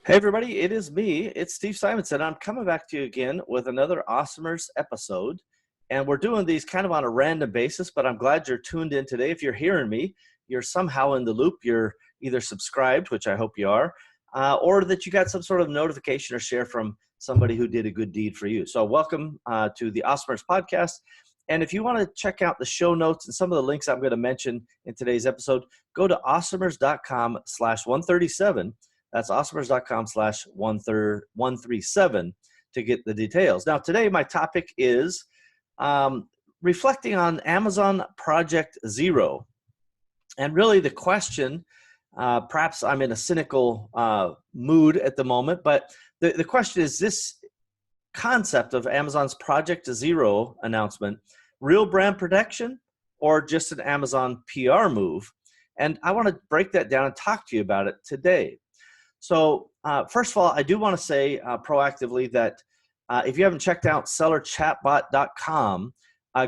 Hey everybody, it is me. It's Steve Simonson. I'm coming back to you again with another Awesomers episode. And we're doing these kind of on a random basis, but I'm glad you're tuned in today. If you're hearing me, you're somehow in the loop. You're either subscribed, which I hope you are, or that you got some sort of notification or share from somebody who did a good deed for you. So welcome to the Awesomers podcast. And if you want to check out the show notes and some of the links I'm going to mention in today's episode, go to awesomers.com/137. That's awesomers.com/137 to get the details. Now, today my topic is reflecting on Amazon Project Zero. And really the question, perhaps I'm in a cynical mood at the moment, but the question is this concept of Amazon's Project Zero announcement, real brand protection or just an Amazon PR move? And I want to break that down and talk to you about it today. So first of all, I do want to say proactively that if you haven't checked out sellerchatbot.com,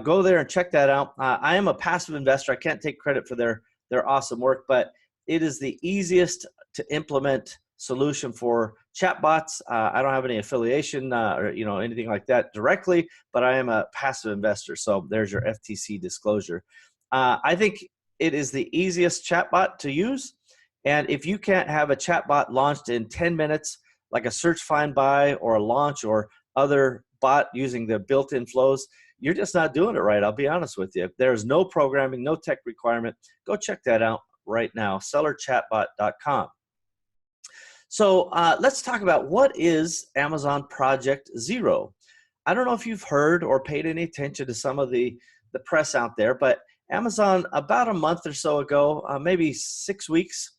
go there and check that out. I am a passive investor. I can't take credit for their awesome work, but it is the easiest to implement solution for chatbots. I don't have any affiliation or anything like that directly, but I am a passive investor. So there's your FTC disclosure. I think it is the easiest chatbot to use. And if you can't have a chatbot launched in 10 minutes, like a search, find, buy, or a launch or other bot using the built-in flows, you're just not doing it right. I'll be honest with you. There's no programming, no tech requirement. Go check that out right now, sellerchatbot.com. So let's talk about what is Amazon Project Zero. I don't know if you've heard or paid any attention to some of the press out there, but Amazon, about a month or so ago, maybe 6 weeks,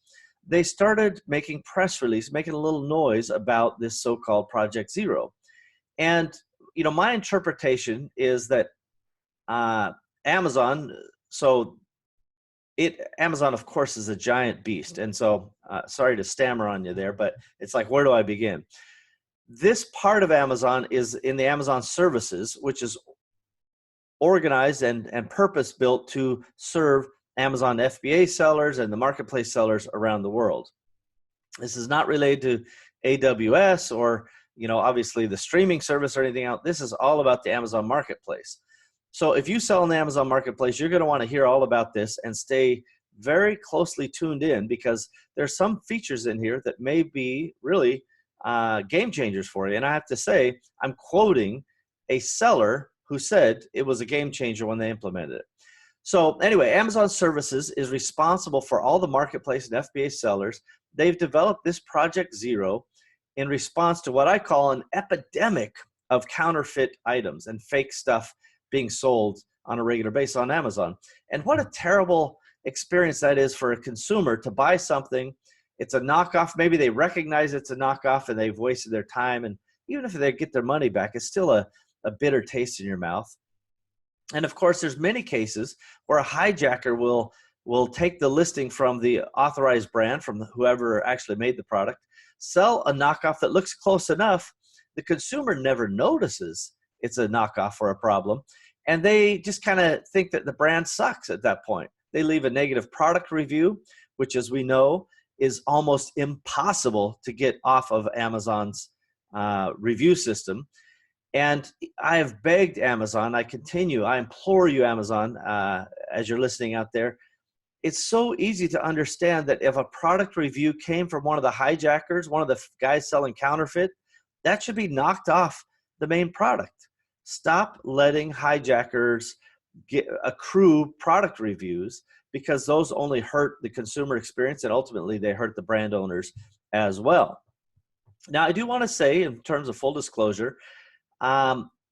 they started making press release, making a little noise about this so-called Project Zero. And, my interpretation is that Amazon, Amazon, of course, is a giant beast. And so, sorry to stammer on you there, but it's like, where do I begin? This part of Amazon is in the Amazon services, which is organized and purpose-built to serve Amazon FBA sellers and the marketplace sellers around the world. This is not related to AWS or, obviously the streaming service or anything else. This is all about the Amazon marketplace. So if you sell in the Amazon marketplace, you're going to want to hear all about this and stay very closely tuned in, because there's some features in here that may be really game changers for you. And I have to say, I'm quoting a seller who said it was a game changer when they implemented it. So anyway, Amazon Services is responsible for all the marketplace and FBA sellers. They've developed this Project Zero in response to what I call an epidemic of counterfeit items and fake stuff being sold on a regular basis on Amazon. And what a terrible experience that is for a consumer to buy something. It's a knockoff. Maybe they recognize it's a knockoff and they've wasted their time. And even if they get their money back, it's still a bitter taste in your mouth. And of course, there's many cases where a hijacker will take the listing from the authorized brand, from whoever actually made the product, sell a knockoff that looks close enough. The consumer never notices it's a knockoff or a problem. And they just kind of think that the brand sucks at that point. They leave a negative product review, which, as we know, is almost impossible to get off of Amazon's review system. And I have begged Amazon, I implore you, Amazon, as you're listening out there, it's so easy to understand that if a product review came from one of the hijackers, one of the guys selling counterfeit, that should be knocked off the main product. Stop letting hijackers accrue product reviews, because those only hurt the consumer experience and ultimately they hurt the brand owners as well. Now, I do want to say, in terms of full disclosure,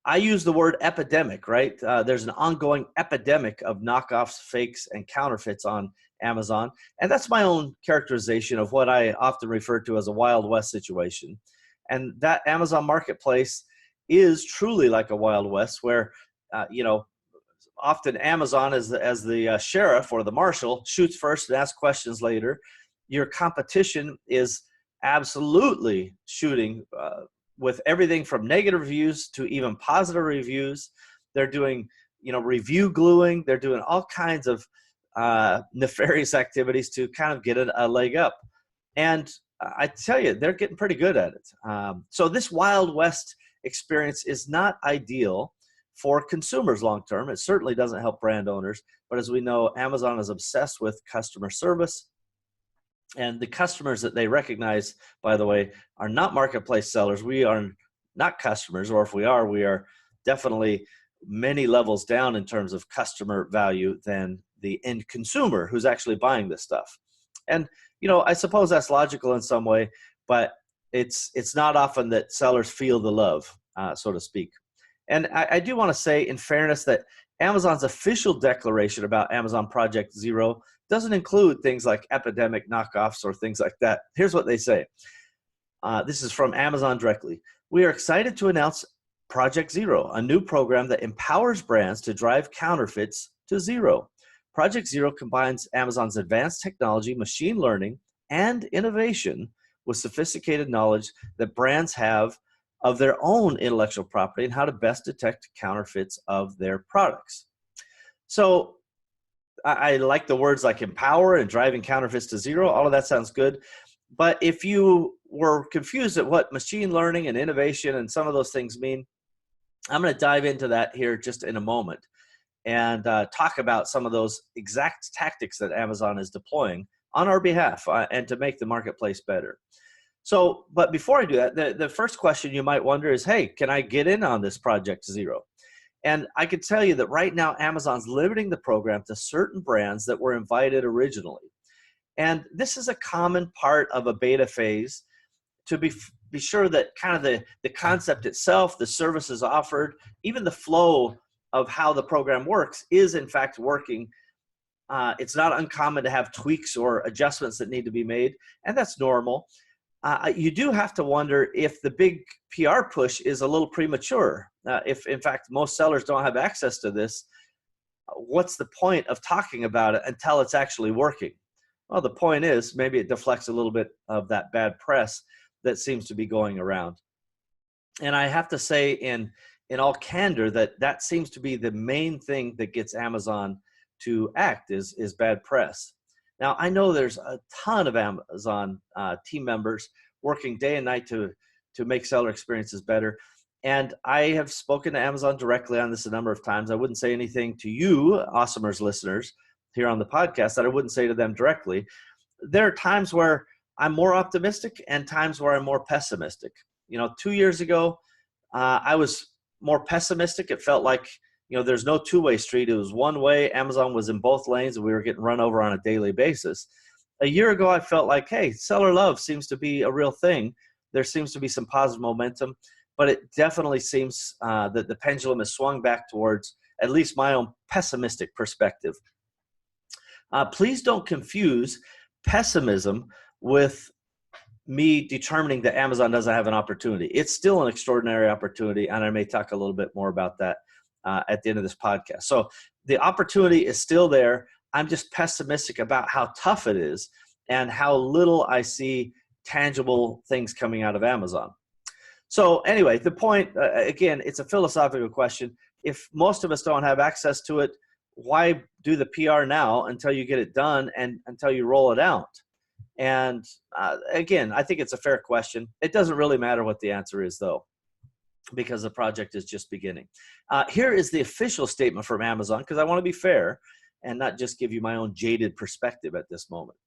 I use the word epidemic, right? There's an ongoing epidemic of knockoffs, fakes, and counterfeits on Amazon. And that's my own characterization of what I often refer to as a Wild West situation. And that Amazon marketplace is truly like a Wild West where, often Amazon as the sheriff or the marshal shoots first and asks questions later. Your competition is absolutely shooting with everything from negative reviews to even positive reviews. They're doing, review gluing. They're doing all kinds of nefarious activities to kind of get a leg up. And I tell you, they're getting pretty good at it. So this Wild West experience is not ideal for consumers long term. It certainly doesn't help brand owners. But as we know, Amazon is obsessed with customer service. And the customers that they recognize, by the way, are not marketplace sellers. We are not customers, or if we are definitely many levels down in terms of customer value than the end consumer who's actually buying this stuff. And I suppose that's logical in some way, but it's not often that sellers feel the love, so to speak. And I do want to say, in fairness, that Amazon's official declaration about Amazon Project Zero doesn't include things like epidemic knockoffs or things like that. Here's what they say. This is from Amazon directly. We are excited to announce Project Zero, a new program that empowers brands to drive counterfeits to zero. Project Zero combines Amazon's advanced technology, machine learning, and innovation with sophisticated knowledge that brands have of their own intellectual property and how to best detect counterfeits of their products. So I like the words like empower and driving counterfeits to zero. All of that sounds good. But if you were confused at what machine learning and innovation and some of those things mean, I'm going to dive into that here just in a moment and talk about some of those exact tactics that Amazon is deploying on our behalf and to make the marketplace better. So, but before I do that, the first question you might wonder is, hey, can I get in on this Project Zero? And I can tell you that right now, Amazon's limiting the program to certain brands that were invited originally. And this is a common part of a beta phase to be sure that kind of the concept itself, the services offered, even the flow of how the program works is in fact working. It's not uncommon to have tweaks or adjustments that need to be made, and that's normal. You do have to wonder if the big PR push is a little premature. If in fact most sellers don't have access to this, what's the point of talking about it until it's actually working? Well, the point is maybe it deflects a little bit of that bad press that seems to be going around. And I have to say in all candor that seems to be the main thing that gets Amazon to act is bad press. Now, I know there's a ton of Amazon team members working day and night to make seller experiences better. And I have spoken to Amazon directly on this a number of times. I wouldn't say anything to you, Awesomers listeners, here on the podcast that I wouldn't say to them directly. There are times where I'm more optimistic and times where I'm more pessimistic. 2 years ago, I was more pessimistic. It felt like, there's no two-way street. It was one way. Amazon was in both lanes and we were getting run over on a daily basis. A year ago, I felt like, hey, seller love seems to be a real thing. There seems to be some positive momentum, but it definitely seems that the pendulum has swung back towards at least my own pessimistic perspective. Please don't confuse pessimism with me determining that Amazon doesn't have an opportunity. It's still an extraordinary opportunity, and I may talk a little bit more about that at the end of this podcast. So the opportunity is still there. I'm just pessimistic about how tough it is and how little I see tangible things coming out of Amazon. So anyway, the point, again, it's a philosophical question. If most of us don't have access to it, why do the PR now until you get it done and until you roll it out? And again, I think it's a fair question. It doesn't really matter what the answer is, though, because the project is just beginning. Here is the official statement from Amazon, because I want to be fair and not just give you my own jaded perspective at this moment.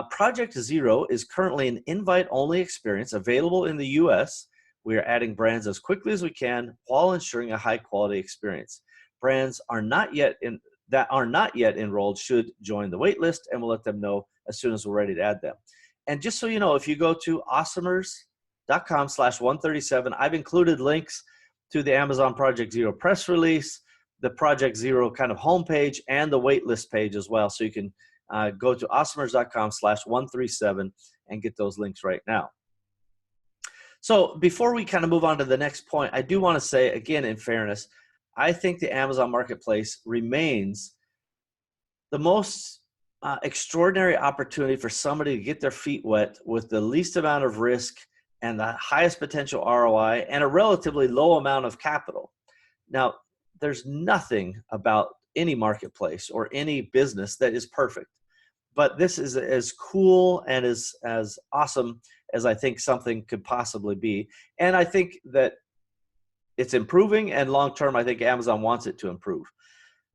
Project Zero is currently an invite-only experience available in the US. We are adding brands as quickly as we can while ensuring a high-quality experience. Brands that are not yet enrolled should join the wait list, and we'll let them know as soon as we're ready to add them. And just so you know, if you go to awesomers.com/137, I've included links to the Amazon Project Zero press release, the Project Zero kind of homepage, and the waitlist page as well. So you can go to awesomers.com/137 and get those links right now. So before we kind of move on to the next point, I do want to say, again, in fairness, I think the Amazon Marketplace remains the most extraordinary opportunity for somebody to get their feet wet with the least amount of risk and the highest potential ROI and a relatively low amount of capital. Now, there's nothing about any marketplace or any business that is perfect. but this is as cool and as awesome as I think something could possibly be. And I think that it's improving, and long term, I think Amazon wants it to improve.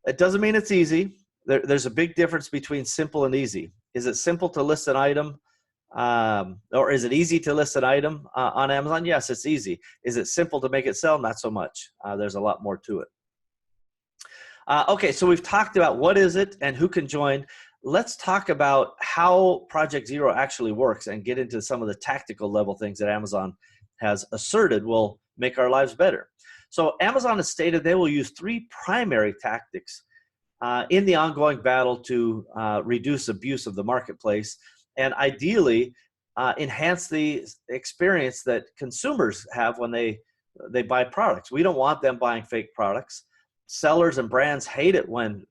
It doesn't mean it's easy. There's a big difference between simple and easy. Is it simple to list an item? Or is it easy to list an item on Amazon? Yes, it's easy. Is it simple to make it sell? Not so much. There's a lot more to it. Okay, so we've talked about what is it and who can join. Let's talk about how Project Zero actually works and get into some of the tactical level things that Amazon has asserted will make our lives better. So Amazon has stated they will use 3 primary tactics in the ongoing battle to reduce abuse of the marketplace and ideally enhance the experience that consumers have when they buy products. We don't want them buying fake products. Sellers and brands hate it when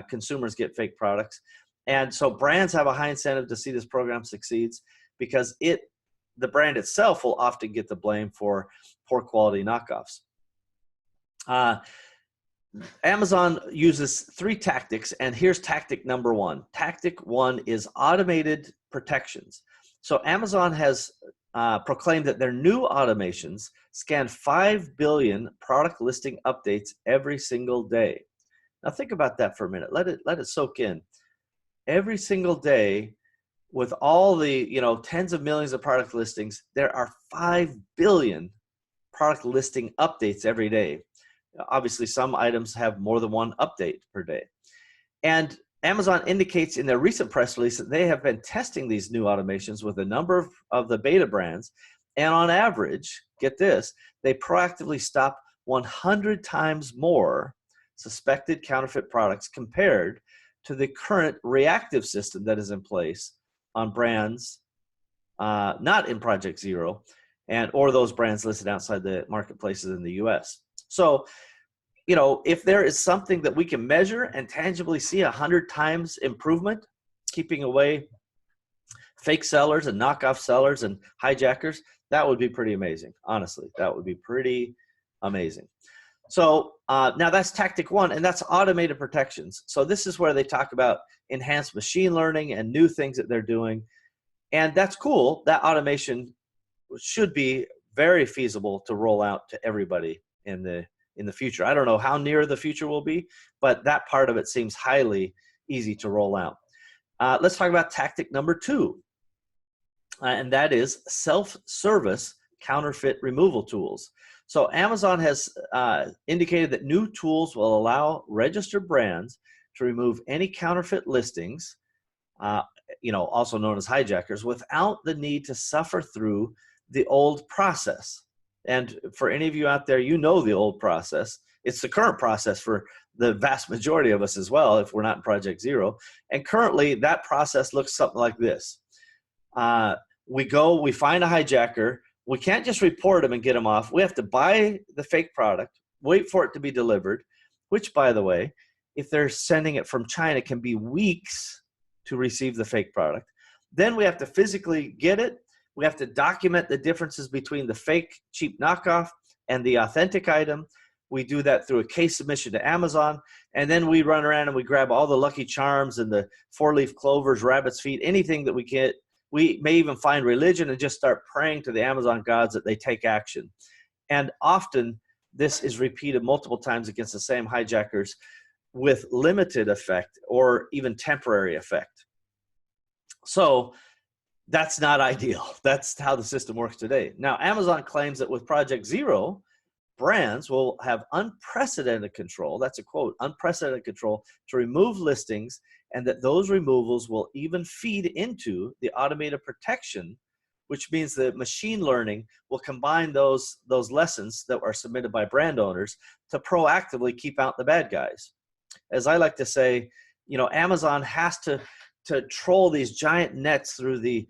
consumers get fake products. And so brands have a high incentive to see this program succeeds because the brand itself will often get the blame for poor quality knockoffs. Amazon uses 3 tactics, and here's tactic number 1. Tactic 1 is automated protections. So Amazon has proclaimed that their new automations scan 5 billion product listing updates every single day. Now think about that for a minute. Let it soak in. Every single day, with all the tens of millions of product listings, there are 5 billion product listing updates every day. Obviously, some items have more than one update per day. And Amazon indicates in their recent press release that they have been testing these new automations with a number of the beta brands. And on average, get this, they proactively stop 100 times more suspected counterfeit products compared to the current reactive system that is in place on brands not in Project Zero or those brands listed outside the marketplaces in the US. So, if there is something that we can measure and tangibly see 100 times improvement, keeping away fake sellers and knockoff sellers and hijackers, that would be pretty amazing. Honestly, that would be pretty amazing. So now that's tactic 1, and that's automated protections. So this is where they talk about enhanced machine learning and new things that they're doing. And that's cool. That automation should be very feasible to roll out to everybody in the future. I don't know how near the future will be, but that part of it seems highly easy to roll out. Let's talk about tactic number 2, and that is self-service counterfeit removal tools. So Amazon has indicated that new tools will allow registered brands to remove any counterfeit listings, also known as hijackers, without the need to suffer through the old process. And for any of you out there, the old process. It's the current process for the vast majority of us as well, if we're not in Project Zero. And currently, that process looks something like this. We find a hijacker. We can't just report them and get them off. We have to buy the fake product, wait for it to be delivered, which, by the way, if they're sending it from China, can be weeks to receive the fake product. Then we have to physically get it. We have to document the differences between the fake cheap knockoff and the authentic item. We do that through a case submission to Amazon. And then we run around and we grab all the Lucky Charms and the 4-leaf clovers, rabbit's feet, anything that we get. We may even find religion and just start praying to the Amazon gods that they take action. And often this is repeated multiple times against the same hijackers with limited effect or even temporary effect. So that's not ideal. That's how the system works today. Now, Amazon claims that with Project Zero, brands will have unprecedented control, that's a quote, unprecedented control to remove listings, and that those removals will even feed into the automated protection, which means that machine learning will combine those lessons that are submitted by brand owners to proactively keep out the bad guys. As I like to say, Amazon has to troll these giant nets through the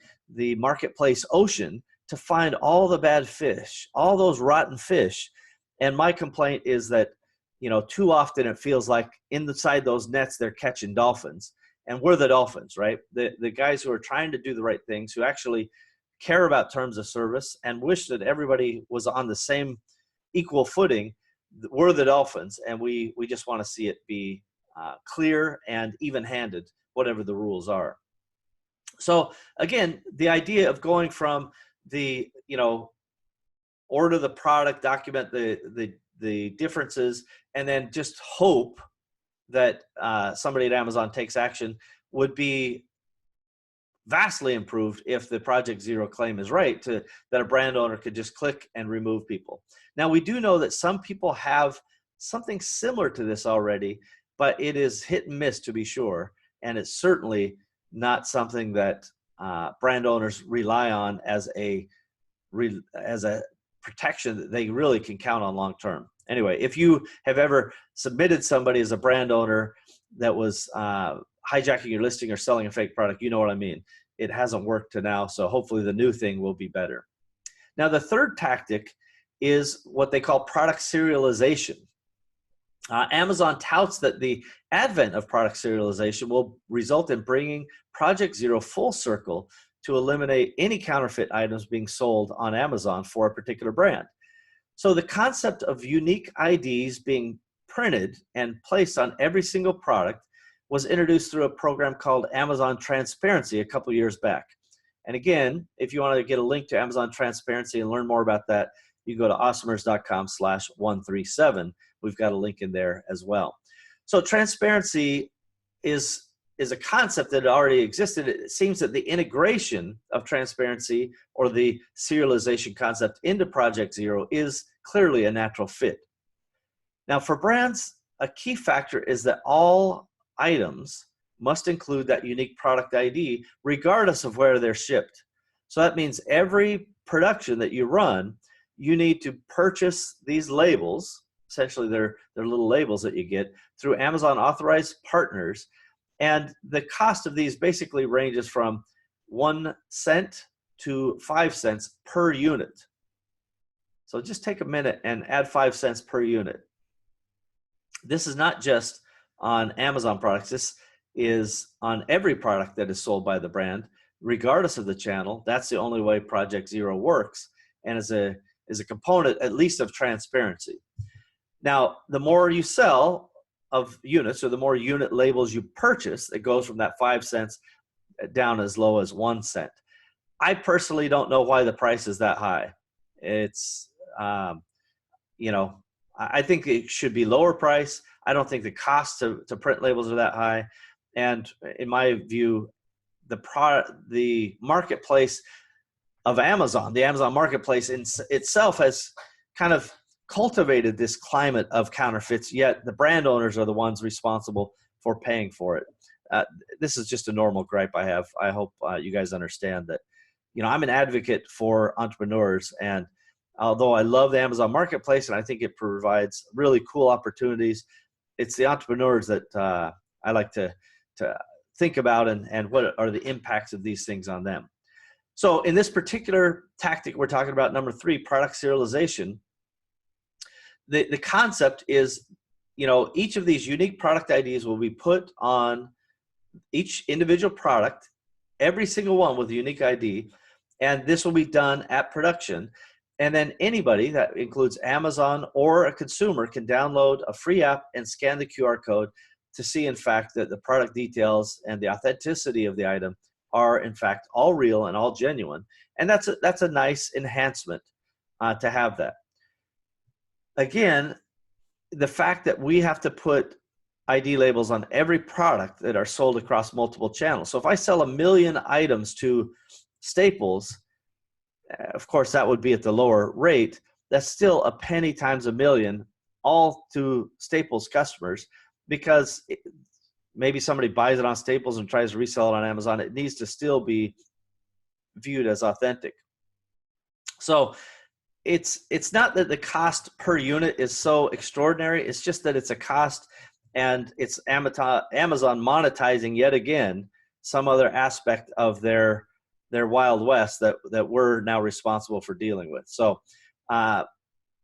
marketplace ocean to find all the bad fish, all those rotten fish. And my complaint is that, too often it feels like inside those nets, they're catching dolphins. And we're the dolphins, right? The guys who are trying to do the right things, who actually care about terms of service and wish that everybody was on the same equal footing, we're the dolphins. And we just want to see it be clear and even-handed, whatever the rules are. So again, the idea of going from the, order the product, document the differences, and then just hope that somebody at Amazon takes action would be vastly improved if the Project Zero claim is right, that a brand owner could just click and remove people. Now, we do know that some people have something similar to this already, but it is hit and miss, to be sure, and it's certainly not something that brand owners rely on as a protection that they really can count on long term. Anyway, if you have ever submitted somebody as a brand owner that was hijacking your listing or selling a fake product, you know what I mean. It hasn't worked to now, so hopefully the new thing will be better. Now, the third tactic is what they call product serialization. Amazon touts that the advent of product serialization will result in bringing Project Zero full circle to eliminate any counterfeit items being sold on Amazon for a particular brand. So the concept of unique IDs being printed and placed on every single product was introduced through a program called Amazon Transparency a couple years back. And again, if you want to get a link to Amazon Transparency and learn more about that, you go to awesomers.com/137. We've got a link in there as well. So transparency is a concept that already existed. It seems that the integration of transparency or the serialization concept into Project Zero is clearly a natural fit. Now, for brands, a key factor is that all items must include that unique product ID regardless of where they're shipped. So that means every production that you run, you need to purchase these labels. Essentially, they're little labels that you get through Amazon authorized partners. And the cost of these basically ranges from 1 cent to 5 cents per unit. So just take a minute and add 5 cents per unit. This is not just on Amazon products. This is on every product that is sold by the brand, regardless of the channel. That's the only way Project Zero works, and is a component, at least, of transparency. Now, the more you sell of units, or the more unit labels you purchase, it goes from that 5 cents down as low as 1 cent. I personally don't know why the price is that high. It's, I think it should be lower price. I don't think the cost to print labels are that high. And in my view, the marketplace of Amazon, the Amazon marketplace in itself has kind of cultivated this climate of counterfeits, yet the brand owners are the ones responsible for paying for it. This is just a normal gripe I have. I hope you guys understand that, I'm an advocate for entrepreneurs, and although I love the Amazon marketplace and I think it provides really cool opportunities, it's the entrepreneurs that I like to think about, and what are the impacts of these things on them. So in this particular tactic we're talking about, number 3, product serialization, the concept is, each of these unique product IDs will be put on each individual product, every single one with a unique ID, and this will be done at production. And then anybody, that includes Amazon or a consumer, can download a free app and scan the QR code to see, in fact, that the product details and the authenticity of the item are, in fact, all real and all genuine. And that's a nice enhancement to have that. Again, the fact that we have to put ID labels on every product that are sold across multiple channels. So if I sell 1 million items to Staples, of course, that would be at the lower rate. That's still a penny times 1 million, all to Staples customers, because maybe somebody buys it on Staples and tries to resell it on Amazon. It needs to still be viewed as authentic. So it's not that the cost per unit is so extraordinary. It's just that it's a cost, and it's Amazon monetizing yet again some other aspect of their Wild West that we're now responsible for dealing with. So I'm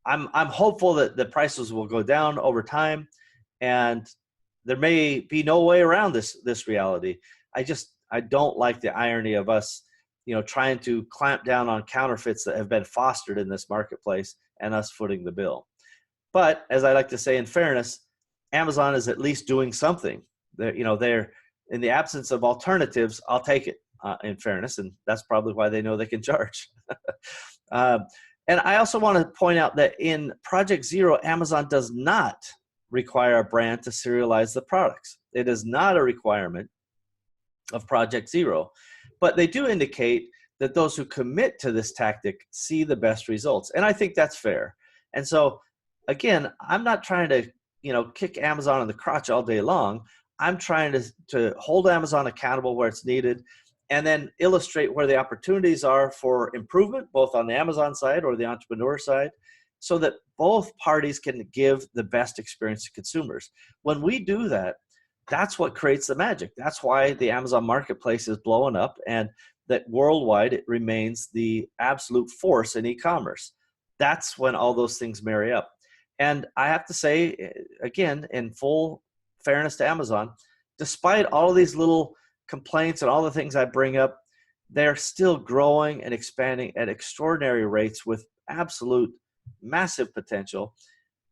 hopeful that the prices will go down over time, and there may be no way around this reality. I don't like the irony of us, trying to clamp down on counterfeits that have been fostered in this marketplace, and us footing the bill. But as I like to say, in fairness, Amazon is at least doing something. They're in the absence of alternatives, I'll take it. in fairness, and that's probably why they know they can charge. Um, and I also want to point out that in Project Zero, Amazon does not require a brand to serialize the products. It is not a requirement of Project Zero, but they do indicate that those who commit to this tactic see the best results. And I think that's fair. And so, again, I'm not trying to, kick Amazon in the crotch all day long. I'm trying to hold Amazon accountable where it's needed, and then illustrate where the opportunities are for improvement, both on the Amazon side or the entrepreneur side, so that both parties can give the best experience to consumers. When we do that, that's what creates the magic. That's why the Amazon marketplace is blowing up, and that worldwide it remains the absolute force in e-commerce. That's when all those things marry up. And I have to say, again, in full fairness to Amazon, despite all of these little complaints and all the things I bring up, they're still growing and expanding at extraordinary rates with absolute massive potential.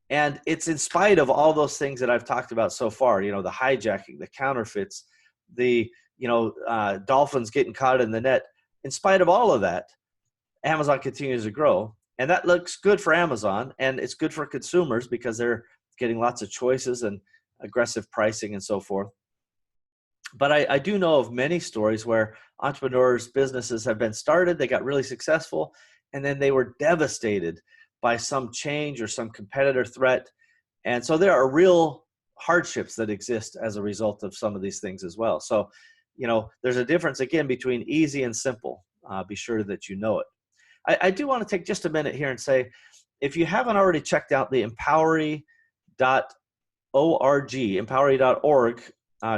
And it's in spite of all those things that I've talked about so far, the hijacking, the counterfeits, the, dolphins getting caught in the net. In spite of all of that, Amazon continues to grow. And that looks good for Amazon, and it's good for consumers because they're getting lots of choices and aggressive pricing and so forth. But I do know of many stories where entrepreneurs, businesses have been started, they got really successful, and then they were devastated by some change or some competitor threat. And so there are real hardships that exist as a result of some of these things as well. So, there's a difference, again, between easy and simple. Be sure that you know it. I do want to take just a minute here and say, if you haven't already checked out the Empowery.org, Empowery.org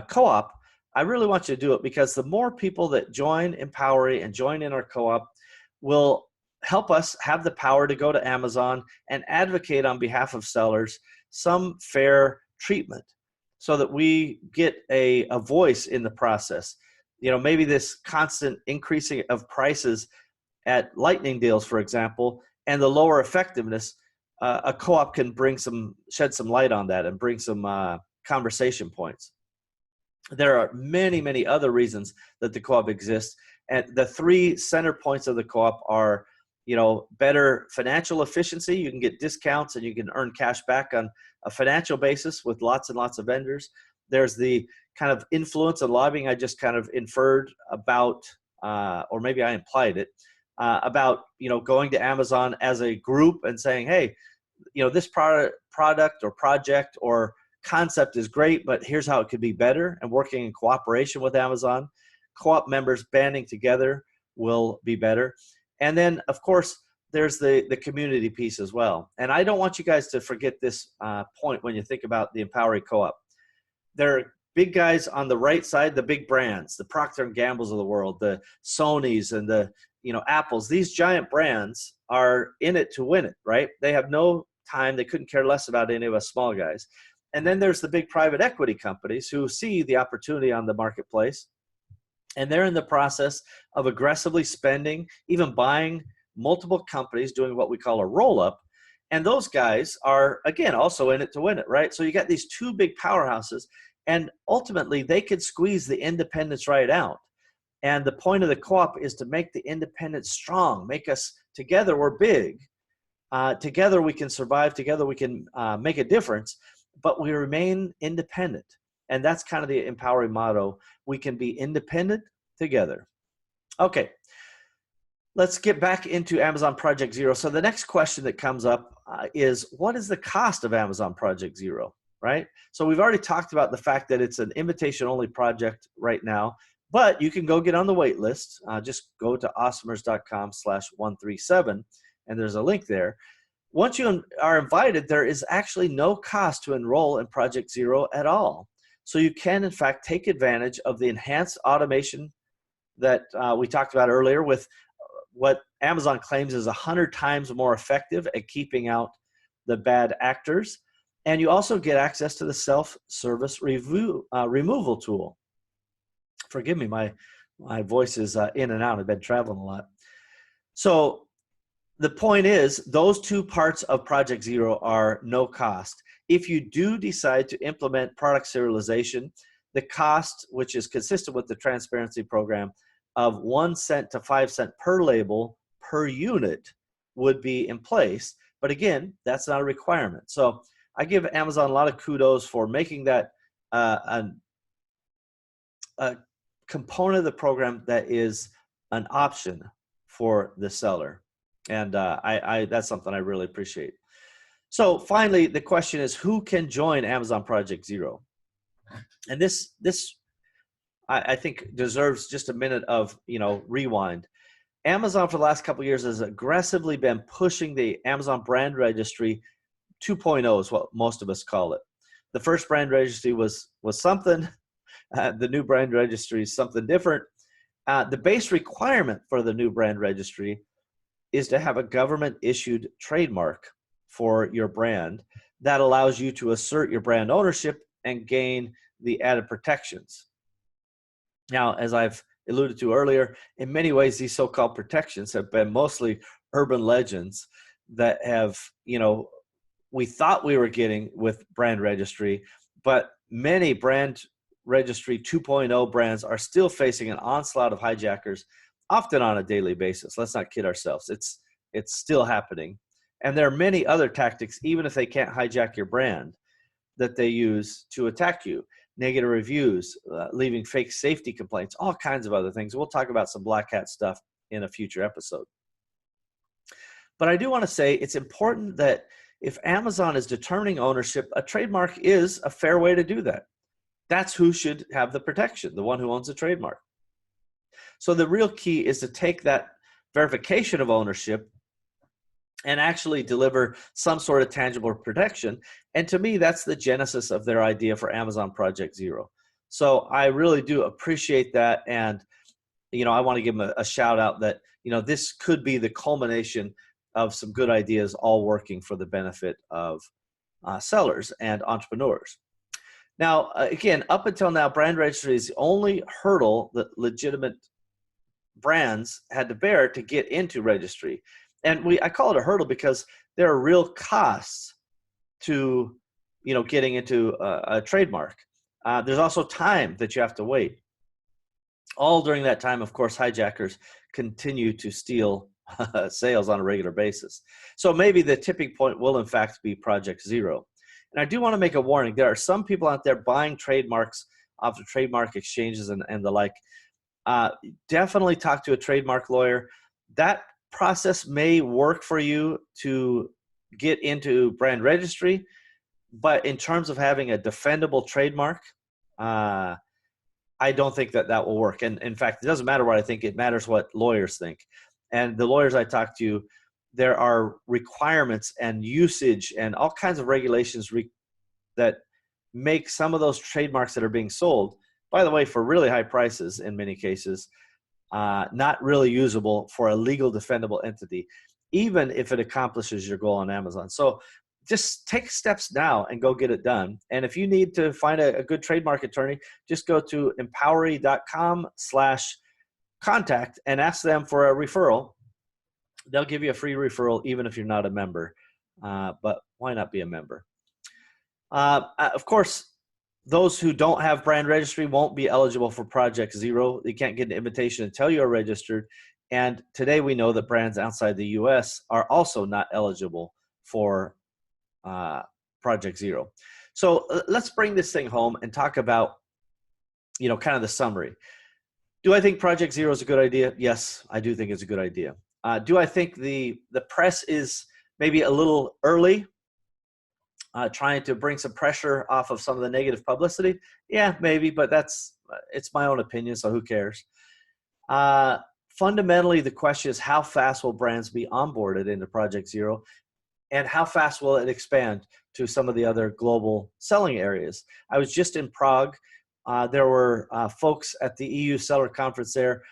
co-op, I really want you to do it, because the more people that join Empowery and join in our co-op will help us have the power to go to Amazon and advocate on behalf of sellers some fair treatment so that we get a voice in the process. Maybe this constant increasing of prices at lightning deals, for example, and the lower effectiveness, a co-op can shed some light on that and bring some conversation points. There are many, many other reasons that the co-op exists. And the three center points of the co-op are, better financial efficiency. You can get discounts and you can earn cash back on a financial basis with lots and lots of vendors. There's the kind of influence and lobbying I just kind of inferred about, or maybe I implied it, about, going to Amazon as a group and saying, hey, this product or project or concept is great, but here's how it could be better, and working in cooperation with Amazon. Co-op members banding together will be better. And then, of course, there's the community piece as well. And I don't want you guys to forget this point when you think about the Empowery Co-op. There are big guys on the right side, the big brands, the Procter & Gamble's of the world, the Sonys and the Apples. These giant brands are in it to win it, right? They have no time. They couldn't care less about any of us small guys. And then there's the big private equity companies who see the opportunity on the marketplace, and they're in the process of aggressively spending, even buying multiple companies, doing what we call a roll-up. And those guys are, again, also in it to win it, right? So you got these two big powerhouses, and ultimately they could squeeze the independents right out. And the point of the co-op is to make the independents strong, make us, together we're big. Together we can survive, together we can make a difference, but we remain independent. And that's kind of the Empowery motto. We can be independent together. Okay, let's get back into Amazon Project Zero. So the next question that comes up is, what is the cost of Amazon Project Zero, right? So we've already talked about the fact that it's an invitation-only project right now, but you can go get on the wait list. Just go to awesomers.com/137, and there's a link there. Once you are invited, there is actually no cost to enroll in Project Zero at all. So you can, in fact, take advantage of the enhanced automation that we talked about earlier, with what Amazon claims is 100 times more effective at keeping out the bad actors. And you also get access to the self-service removal tool. Forgive me, my voice is in and out. I've been traveling a lot. So the point is, those two parts of Project Zero are no cost. If you do decide to implement product serialization, the cost, which is consistent with the transparency program, of 1 cent to 5 cent per label per unit would be in place. But again, that's not a requirement. So I give Amazon a lot of kudos for making that a component of the program that is an option for the seller. And that's something I really appreciate. So finally, the question is, who can join Amazon Project Zero? And this I think deserves just a minute of rewind. Amazon for the last couple of years has aggressively been pushing the Amazon brand registry 2.0 is what most of us call it. The first brand registry was something. The new brand registry is something different. The base requirement for the new brand registry is to have a government issued trademark for your brand that allows you to assert your brand ownership and gain the added protections. Now, as I've alluded to earlier, in many ways, these so-called protections have been mostly urban legends that have, we thought we were getting with brand registry, but many brand registry 2.0 brands are still facing an onslaught of hijackers, often on a daily basis. Let's not kid ourselves. It's still happening. And there are many other tactics, even if they can't hijack your brand, that they use to attack you. Negative reviews, leaving fake safety complaints, all kinds of other things. We'll talk about some black hat stuff in a future episode. But I do want to say it's important that if Amazon is determining ownership, a trademark is a fair way to do that. That's who should have the protection, the one who owns the trademark. So the real key is to take that verification of ownership and actually deliver some sort of tangible protection. And to me, that's the genesis of their idea for Amazon Project Zero. So I really do appreciate that. And, I want to give them a shout out that, this could be the culmination of some good ideas all working for the benefit of sellers and entrepreneurs. Now, again, up until now, brand registry is the only hurdle that legitimate brands had to bear to get into registry. And I call it a hurdle because there are real costs to, getting into a trademark. There's also time that you have to wait. All during that time, of course, hijackers continue to steal sales on a regular basis. So maybe the tipping point will, in fact, be Project Zero. And I do want to make a warning. There are some people out there buying trademarks off of trademark exchanges and the like. Definitely talk to a trademark lawyer. That process may work for you to get into brand registry, but in terms of having a defendable trademark, I don't think that will work. And in fact, it doesn't matter what I think, it matters what lawyers think. And the lawyers I talk to, there are requirements and usage and all kinds of regulations that make some of those trademarks that are being sold, by the way, for really high prices in many cases, not really usable for a legal defendable entity, even if it accomplishes your goal on Amazon. So just take steps now and go get it done. And if you need to find a good trademark attorney, just go to empowery.com/contact and ask them for a referral. They'll give you a free referral even if you're not a member. But why not be a member? Of course, those who don't have brand registry won't be eligible for Project Zero. You can't get an invitation until you're registered. And today we know that brands outside the US are also not eligible for Project Zero. So let's bring this thing home and talk about, kind of the summary. Do I think Project Zero is a good idea? Yes, I do think it's a good idea. Do I think the press is maybe a little early, trying to bring some pressure off of some of the negative publicity? Yeah, maybe, but it's my own opinion, so who cares? Fundamentally, the question is how fast will brands be onboarded into Project Zero, and how fast will it expand to some of the other global selling areas? I was just in Prague. There were folks at the EU Seller Conference there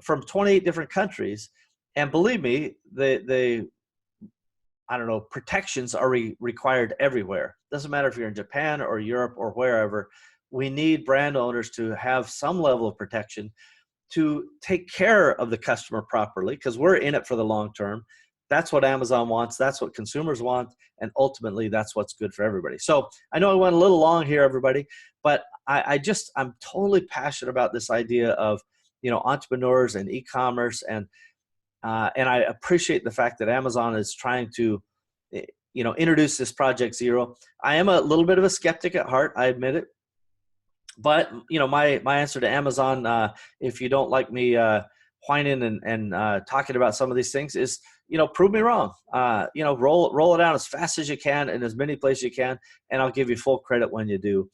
from 28 different countries. And believe me, protections are required everywhere. Doesn't matter if you're in Japan or Europe or wherever. We need brand owners to have some level of protection to take care of the customer properly, because we're in it for the long term. That's what Amazon wants. That's what consumers want. And ultimately, that's what's good for everybody. So I know I went a little long here, everybody, but I'm totally passionate about this idea of entrepreneurs and e-commerce, and I appreciate the fact that Amazon is trying to introduce this Project Zero. I am a little bit of a skeptic at heart, I admit it. But my answer to Amazon, if you don't like me whining and talking about some of these things, is prove me wrong. Roll it out as fast as you can in as many places you can, and I'll give you full credit when you do.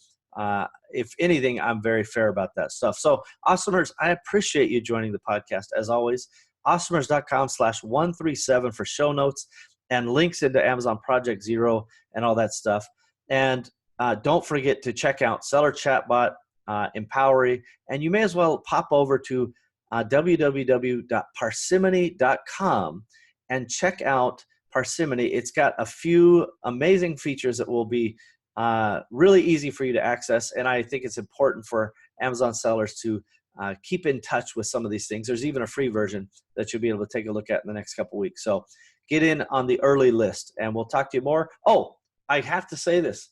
If anything, I'm very fair about that stuff. So, Awesomers, I appreciate you joining the podcast as always. Awesomers.com/137 for show notes and links into Amazon Project Zero and all that stuff. And don't forget to check out Seller Chatbot, Empowery, and you may as well pop over to www.parsimony.com and check out Parsimony. It's got a few amazing features that will be really easy for you to access, and I think it's important for Amazon sellers to keep in touch with some of these things. There's even a free version that you'll be able to take a look at in the next couple weeks. So get in on the early list, and we'll talk to you more. Oh, I have to say this.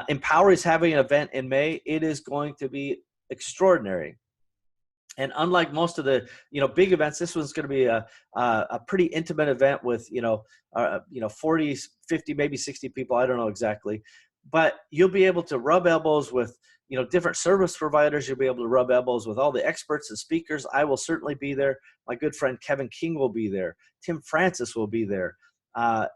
Empower is having an event in May. It is going to be extraordinary. And unlike most of the big events, this one's going to be a pretty intimate event with 40, 50, maybe 60 people. I don't know exactly, but you'll be able to rub elbows with different service providers. You'll be able to rub elbows with all the experts and speakers. I will certainly be there. My good friend Kevin King will be there. Tim Francis will be there.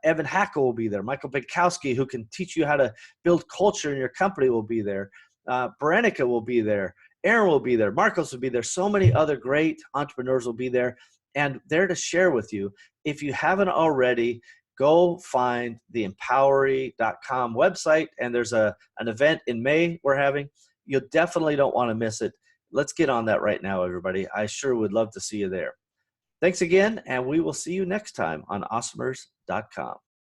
Evan Hackle will be there. Michael Bienkowski, who can teach you how to build culture in your company, will be there. Berenica will be there. Aaron will be there. Marcos will be there. So many other great entrepreneurs will be there, and there to share with you. If you haven't already, go find the empowery.com website, and there's an event in May we're having. You definitely don't want to miss it. Let's get on that right now, everybody. I sure would love to see you there. Thanks again, and we will see you next time on awesomers.com.